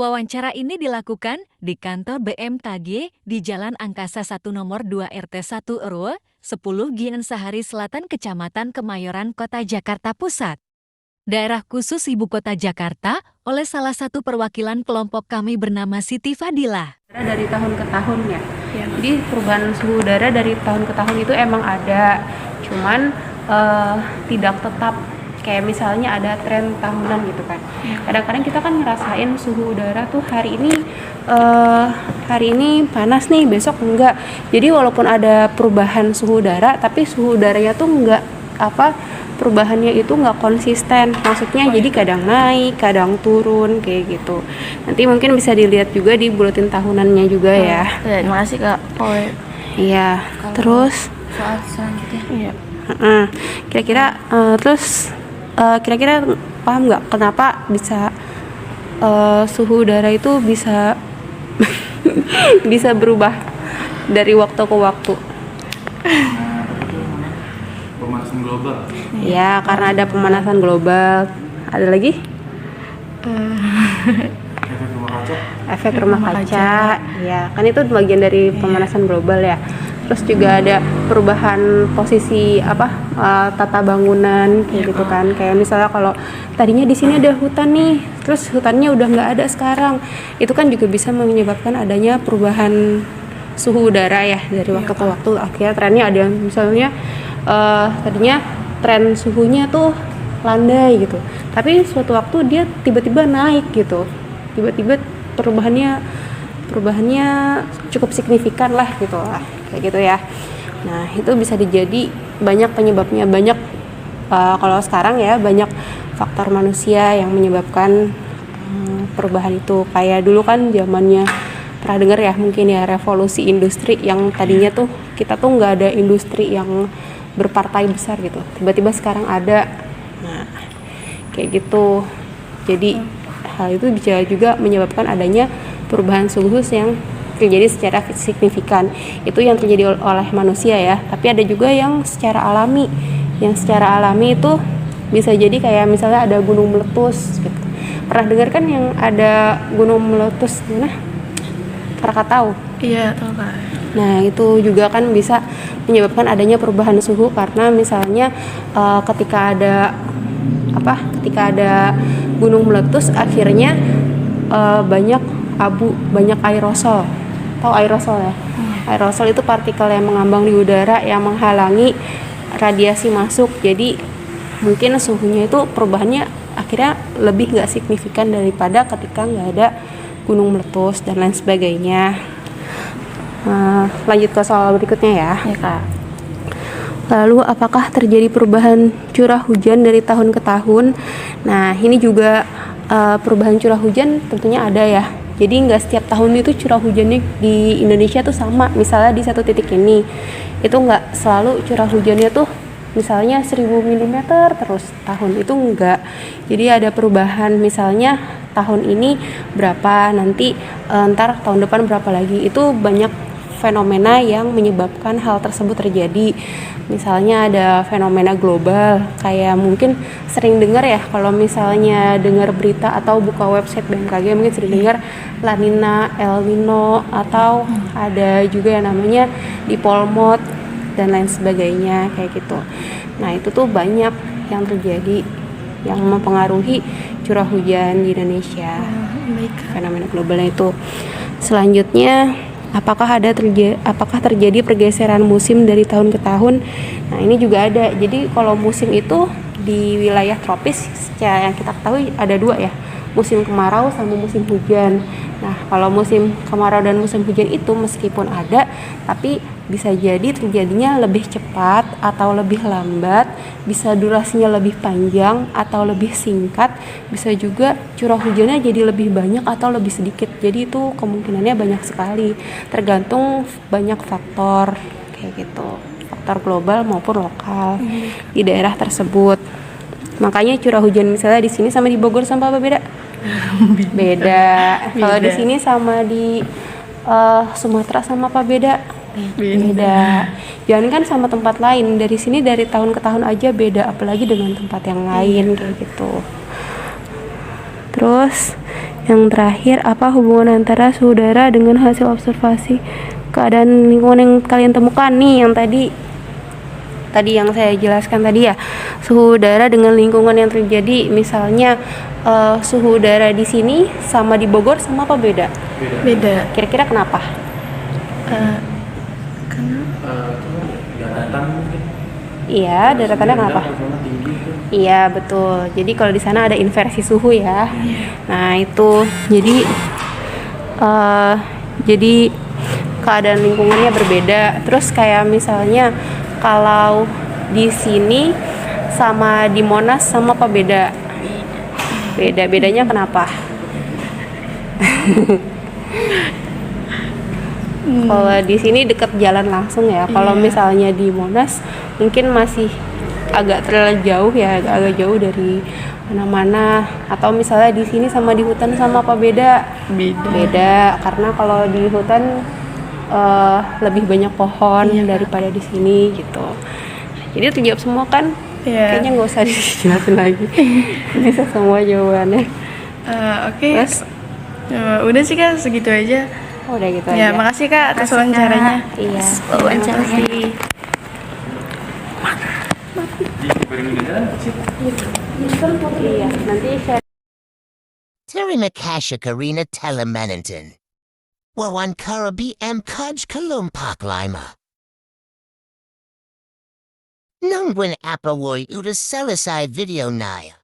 Wawancara ini dilakukan di kantor BMKG di Jalan Angkasa 1 Nomor 2 RT 1 RW 10 Gian Sahari Selatan Kecamatan Kemayoran Kota Jakarta Pusat. Daerah khusus Ibu Kota Jakarta oleh salah satu perwakilan kelompok kami bernama Siti Fadilah. Dari tahun ke tahun ya. Jadi perubahan suhu udara dari tahun ke tahun itu emang ada, cuman tidak tetap. Kayak misalnya ada tren tahunan gitu kan. Kadang-kadang kita kan ngerasain suhu udara tuh hari ini panas nih, besok enggak. Jadi walaupun ada perubahan suhu udara, tapi suhu udaranya tuh enggak perubahannya itu nggak konsisten. Maksudnya jadi kadang naik, kadang turun kayak gitu. Nanti mungkin bisa dilihat juga di buletin tahunannya juga ya. Terima kasih Kak. Iya. Terus Soal selanjutnya. Iya. Kira-kira paham nggak kenapa bisa suhu udara itu bisa bisa berubah dari waktu ke waktu? Pemanasan global. Ya, karena ada pemanasan global. Ada lagi? Efek rumah kaca. Efek rumah kaca. Ya, kan itu bagian dari pemanasan global ya. Terus juga ada perubahan posisi tata bangunan kayak gitu kan. Kayak misalnya kalau tadinya di sini ada hutan nih, terus hutannya udah nggak ada sekarang. Itu kan juga bisa menyebabkan adanya perubahan suhu udara ya dari waktu ke waktu. Akhirnya trennya ada yang misalnya tadinya tren suhunya tuh landai gitu, tapi suatu waktu dia tiba-tiba naik gitu. Tiba-tiba perubahannya cukup signifikan lah gitu lah, kayak gitu ya. Nah itu bisa dijadi banyak penyebabnya, banyak kalau sekarang ya banyak faktor manusia yang menyebabkan perubahan itu. Kayak dulu kan zamannya pernah dengar ya mungkin ya, revolusi industri yang tadinya tuh kita tuh nggak ada industri yang berpartai besar gitu, tiba-tiba sekarang ada. Nah kayak gitu. Jadi hal itu bisa juga menyebabkan adanya perubahan suhu yang terjadi secara signifikan. Itu yang terjadi oleh manusia ya. Tapi ada juga yang secara alami. Yang secara alami itu bisa jadi kayak misalnya ada gunung meletus gitu. Pernah dengar kan yang ada gunung meletus mana? Krakatau. Iya, tahu Kak. Nah itu juga kan bisa menyebabkan adanya perubahan suhu karena misalnya ketika ada gunung meletus akhirnya banyak abu, banyak aerosol. Tahu aerosol ya? Aerosol itu partikel yang mengambang di udara yang menghalangi radiasi masuk. Jadi mungkin suhunya itu perubahannya akhirnya lebih nggak signifikan daripada ketika nggak ada gunung meletus dan lain sebagainya. Lanjut ke soal berikutnya ya. Ya Kak. Lalu apakah terjadi perubahan curah hujan dari tahun ke tahun? Nah ini juga perubahan curah hujan tentunya ada ya. Jadi nggak setiap tahun itu curah hujannya di Indonesia tuh sama. Misalnya di satu titik ini itu nggak selalu curah hujannya tuh misalnya 1000 mm terus tahun itu enggak. Jadi ada perubahan, misalnya tahun ini berapa, nanti ntar tahun depan berapa lagi. Itu banyak fenomena yang menyebabkan hal tersebut terjadi. Misalnya ada fenomena global, kayak mungkin sering dengar ya kalau misalnya dengar berita atau buka website BMKG mungkin sering dengar La Nina, El Nino, atau ada juga yang namanya dipolmot dan lain sebagainya kayak gitu. Nah itu tuh banyak yang terjadi yang mempengaruhi curah hujan di Indonesia. Fenomena globalnya itu. Selanjutnya, apakah terjadi pergeseran musim dari tahun ke tahun? Nah ini juga ada. Jadi kalau musim itu di wilayah tropis yang kita ketahui ada dua ya, musim kemarau sama musim hujan. Nah kalau musim kemarau dan musim hujan itu meskipun ada, tapi bisa jadi terjadinya lebih cepat atau lebih lambat, bisa durasinya lebih panjang atau lebih singkat, bisa juga curah hujannya jadi lebih banyak atau lebih sedikit. Jadi itu kemungkinannya banyak sekali, tergantung banyak faktor kayak gitu, faktor global maupun lokal di daerah tersebut. Makanya curah hujan misalnya di sini sama di Bogor sama apa beda? Beda. Kalau di sini sama di Sumatera sama apa beda? Beda. Jangan kan sama tempat lain, dari sini dari tahun ke tahun aja beda, apalagi dengan tempat yang lain kayak gitu. Terus Yang terakhir, apa hubungan antara suhu udara dengan hasil observasi keadaan lingkungan yang kalian temukan nih, yang tadi yang saya jelaskan tadi ya, suhu udara dengan lingkungan yang terjadi. Misalnya suhu udara di sini sama di Bogor sama apa beda? Beda. Kira-kira kenapa? Daratan mungkin. Iya, daratannya kenapa? Zona tinggi itu. Iya, betul. Jadi kalau di sana ada inversi suhu ya. Nah, itu jadi keadaan lingkungannya berbeda. Terus kayak misalnya kalau di sini sama di Monas sama apa beda? Bedanya kenapa? Kalau di sini dekat jalan langsung ya. Kalau misalnya di Monas mungkin masih agak terlalu jauh ya, agak jauh dari mana-mana. Atau misalnya di sini sama di hutan sama apa beda? Beda, karena kalau di hutan lebih banyak pohon daripada di sini gitu. Jadi terjawab semua kan? Kayaknya nggak usah dijelasin lagi. Bisa semua jawabannya. Oke. Terus? Udah sih Kak, segitu aja. Udah gitu Ya, aja. makasih Kak atas wawancaranya. Iya. Wawancaranya. Piring jalan kecil. Iya. Nanti share. Terima kasih Karina Telemanenton. Wawancara BM Kaj Kalumpak Lima. Nungguin apa woy udah selesai video naya.